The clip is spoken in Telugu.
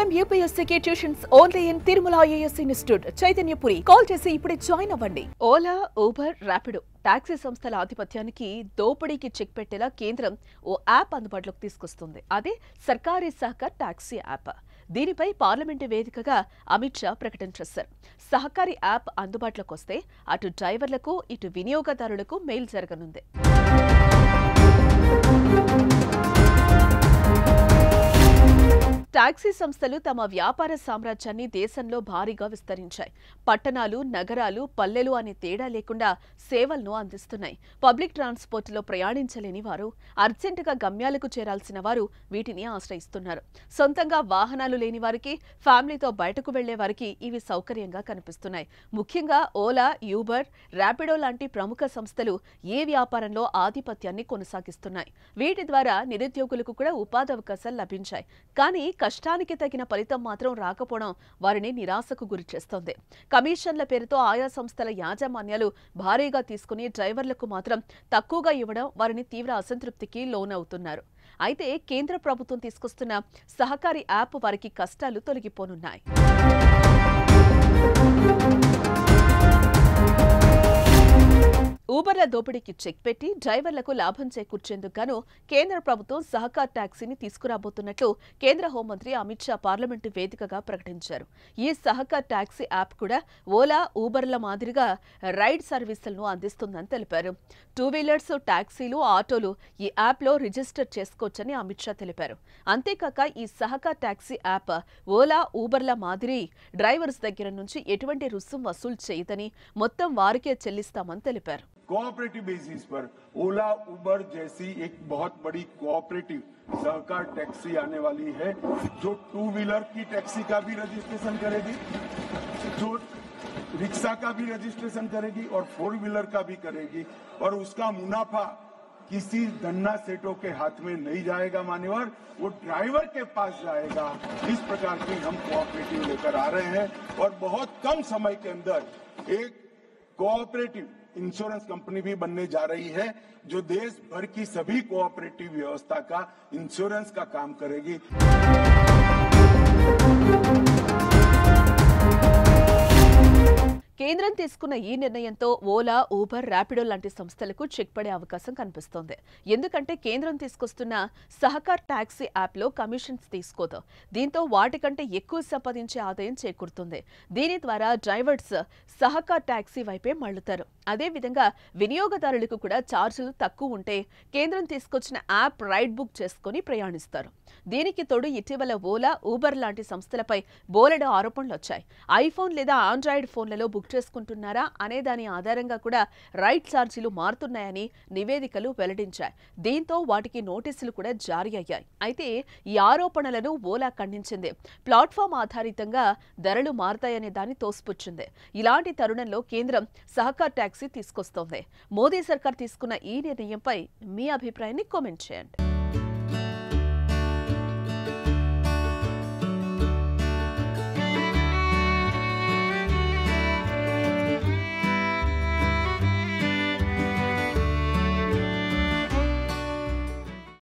IIM UPSC tuitions only in Tirumala IAS institute Chaitanyapuri. Call చేసి ఇప్పుడే జాయిన్ అవ్వండి. ఓలా, ఊబర్, ర్యాపిడో టాక్సీ సంస్థల ఆధిపత్యానికి దోపిడీకి చెక్ పెట్టేలా కేంద్రం ఓ యాప్ అందుబాటులోకి తీసుకొస్తుంది. అదే సర్కారీ సహకార్ టాక్సీ యాప్. దీనిపై పార్లమెంటు వేదికగా అమిత్ షా ప్రకటన చేశారు. సహకారి యాప్ అందుబాటులోకి వస్తే అటు డ్రైవర్లకు ఇటు వినియోగదారులకు మేలు జరగనుంది. టాక్సీ సంస్థలు తమ వ్యాపార సామ్రాజ్యాన్ని దేశంలో భారీగా విస్తరించాయి. పట్టణాలు, నగరాలు, పల్లెలు అనే తేడా లేకుండా సేవలను అందిస్తున్నాయి. పబ్లిక్ ట్రాన్స్పోర్టులో ప్రయాణించలేని వారు, అర్జెంటుగా గమ్యాలకు చేరాల్సిన వారు వీటిని ఆశ్రయిస్తున్నారు. సొంతంగా వాహనాలు లేని వారికి, ఫ్యామిలీతో బయటకు వెళ్లే వారికి ఇవి సౌకర్యంగా కనిపిస్తున్నాయి. ముఖ్యంగా ఓలా, యూబర్, ర్యాపిడో లాంటి ప్రముఖ సంస్థలు ఏ వ్యాపారంలో ఆధిపత్యాన్ని కొనసాగిస్తున్నాయి. వీటి ద్వారా నిరుద్యోగులకు కూడా ఉపాధి అవకాశాలు లభించాయి. కానీ కష్టానికి తగిన ఫలితం మాత్రం రాకపోవడం వారిని నిరాశకు గురిచేస్తోంది. కమిషన్ల పేరుతో ఆయా సంస్థల యాజమాన్యాలు భారీగా తీసుకుని డ్రైవర్లకు మాత్రం తక్కువగా ఇవ్వడం వారిని తీవ్ర అసంతృప్తికి లోనవుతున్నారు. అయితే కేంద్ర ప్రభుత్వం తీసుకొస్తున్న సహకారి యాప్ వారికి కష్టాలు తొలగిపోనున్నాయి. ఊబర్ల దోపిడీకి చెక్ పెట్టి డ్రైవర్లకు లాభం చేకూర్చేందుకు గాను కేంద్ర ప్రభుత్వం సహకార్ టాక్సీని తీసుకురాబోతున్నట్లు కేంద్ర హోంమంత్రి అమిత్ షా పార్లమెంటు వేదికగా ప్రకటించారు. ఈ సహకార్ టాక్సీ యాప్ కూడా ఓలా, ఊబర్ల మాదిరిగా రైడ్ సర్వీసులను అందిస్తుందని తెలిపారు. 2 వీలర్స్, టాక్సీలు, ఆటోలు ఈ యాప్లో రిజిస్టర్ చేసుకోవచ్చని అమిత్ షా తెలిపారు. అంతేకాక ఈ సహకార్ టాక్సీ యాప్ ఓలా, ఊబర్ల మాదిరి డ్రైవర్స్ దగ్గర నుంచి ఎటువంటి రుసుం వసూలు చేయదని, మొత్తం వారికే చెల్లిస్తామని తెలిపారు. कोऑपरेटिव बेसिस पर ओला, उबर जैसी एक बहुत बड़ी कोऑपरेटिव सहकार टैक्सी आने वाली है, जो 2 व्हीलर की टैक्सी का भी रजिस्ट्रेशन करेगी, जो रिक्शा का भी रजिस्ट्रेशन करेगी और 4 व्हीलर का भी करेगी, और उसका मुनाफा किसी धन्ना सेठों के हाथ में नहीं जाएगा मान्यवर, वो ड्राइवर के पास जाएगा। इस प्रकार की हम कोऑपरेटिव लेकर आ रहे हैं और बहुत कम समय के अंदर एक कोऑपरेटिव इंश्योरेंस कंपनी भी बनने जा रही है, जो देश भर की सभी कोऑपरेटिव व्यवस्था का इंश्योरेंस का काम करेगी. కేంద్రం తీసుకున్న ఈ నిర్ణయంతో ఓలా, ఊబర్, ర్యాపిడో లాంటి సంస్థలకు చెక్ పడే అవకాశం కనిపిస్తోంది. ఎందుకంటే కేంద్రం తీసుకొస్తున్న సహకార్ టాక్సీ యాప్లో కమిషన్స్ తీసుకోదు. దీంతో వాటికంటే ఎక్కువ సంపాదించే ఆదాయం చేకూరుతుంది. దీని ద్వారా డ్రైవర్స్ సహకార్ టాక్సీ వైపే మళ్లుతారు. అదేవిధంగా వినియోగదారులకు కూడా ఛార్జీలు తక్కువ ఉంటే కేంద్రం తీసుకొచ్చిన యాప్ రైడ్ బుక్ చేసుకుని ప్రయాణిస్తారు. దీనికి తోడు ఇటీవల ఓలా, ఊబర్ లాంటి సంస్థలపై బోలెడు ఆరోపణలు వచ్చాయి. ఐఫోన్ లేదా ఆండ్రాయిడ్ ఫోన్లలో బుక్ చేసుకుంటున్నారా అనే దాని ఆధారంగా కూడా రైడ్ ఛార్జీలు మారుతున్నాయని నివేదికలు వెల్లడించాయి. దీంతో వాటికి నోటీసులు కూడా జారీ అయ్యాయి. అయితే ఈ ఆరోపణలను ఓలా ఖండించింది. ప్లాట్ఫామ్ ఆధారితంగా ధరలు మారతాయనే దాన్ని తోసిపుచ్చింది. ఇలాంటి తరుణంలో కేంద్రం సహకార్ టాక్సీ తీసుకొస్తోంది. మోదీ సర్కార్ తీసుకున్న ఈ నిర్ణయంపై మీ అభిప్రాయాన్ని కామెంట్ చేయండి.